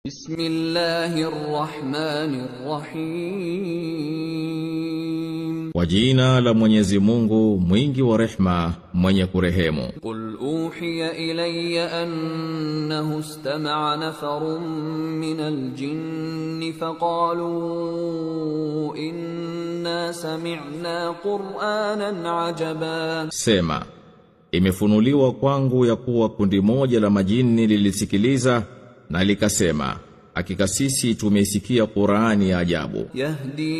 Bismillahirrahmanirrahim. Kwa jina la Mwenyezi Mungu mwingi wa rehma mwenye kurehemu. Qul uhiya ilayya annahu istama'a nafarun minal jinni faqalu inna sami'na Qur'anan ajaba. Sema, imefunuliwa kwangu ya kuwa kundi moja la majini lilisikiliza na likasema, hakika sisi tumesikia Qur'ani ya ajabu. Yahdi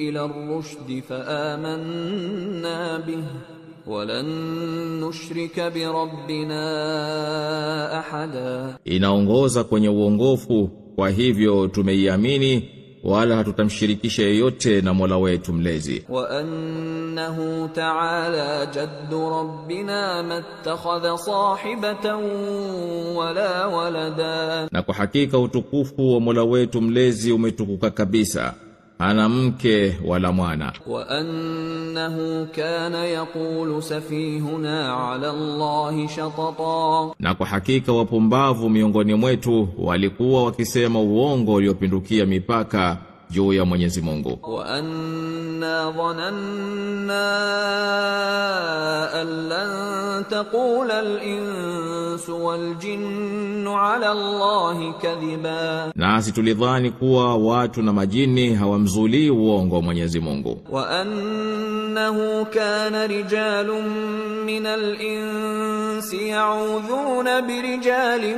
ila ar-rushd fa amanna bihi wa lan nushrika bi rabbina ahada. Inaongoza kwenye uongofu, kwa hivyo tumeiamini wala hatutamshirikisha yeyote na Mola wetu mlezi. Wa annahu ta'ala jaddu rabbina mattakhadha sahibatan wala walada. Na kwa hakika utukufu wa Mola wetu mlezi umetukuka kabisa, hana mke wala mwana. Wa annahu kana yaqulu safihuna ala Allahi shatata. Na kwa hakika wapumbavu miongoni mwetu walikuwa wakisema uongo uliopindukia mipaka juu ya Mwenyezi Mungu. Wa anna dhananna an lan taqula al-insu wal jinnu ala Allahi kadhiba. Nasi tulidhani kuwa watu na majini hawamzulii uongo Mwenyezi Mungu. Wa annahu kana rijalun minal insi ya'udhuna birijalin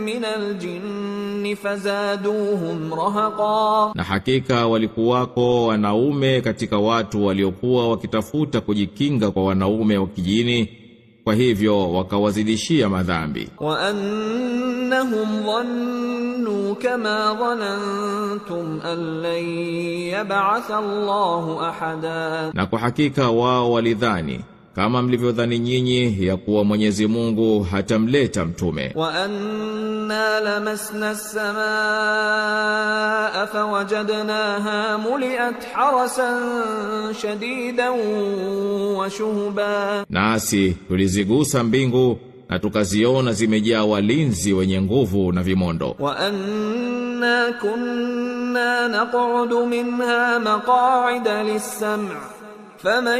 minal jinni fazaduhum rahaqa. Na hakika walikuwako wanaume katika watu waliokuwa wakitafuta kujikinga kwa wanaume wa kijini, kwa hivyo wakawazidishia madhambi. Wa annahum dhannu kama dhanantum an lan yab'atha Allahu ahada. Na kwa hakika wao walidhani kama mlivyodhani nyinyi ya kuwa Mwenyezi Mungu hatamleta mtume. Wa anna lamasna as-samaa fawajadnaha muliat harasan shadidan wa shuhuba. Nasi tulizigusa mbingu na tukaziona zimejaa walinzi wenye nguvu na vimondo. Wa anna kunna naq'udu minha maq'ida lis-sam' فمن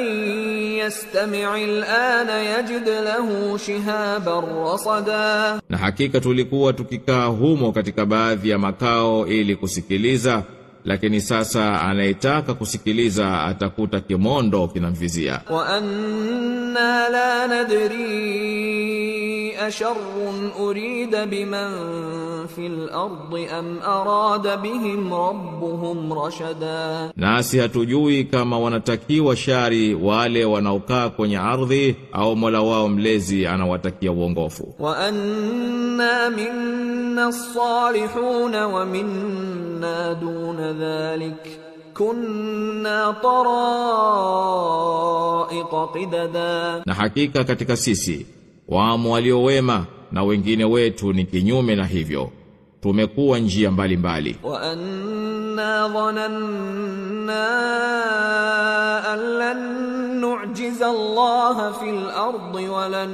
يستمع الآن يجد له شهابا رصدا. Na hakika tulikuwa tukikaa humo katika baadhi ya makao ili kusikiliza, lakini sasa anayetaka kusikiliza atakuta kimondo kinamvizia. Wa anna la nadri asharrun urida biman fil ardi am arada bihim rabbuhum rashada. Nasi hatujui kama wanatakiwa shari wale wanaokaa kwenye ardhi au Mola wao mlezi anawatakia uongofu. Wa anna minna as-salihun wa minna duna dhalik kunna taraiqa qidada. Na hakika katika sisi wamo walio wema na wengine wetu ni kinyume na hivyo, tumekuwa njia mbalimbali. Wa anna dhananna an lan nu'jiza Allaha fil ardi wa lan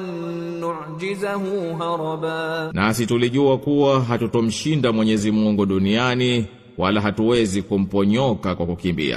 nu'jizahu haraba. Nasi tulijua kuwa hatutomshinda Mwenyezi Mungu duniani wala hatuwezi kumponyoka kwa kukimbia.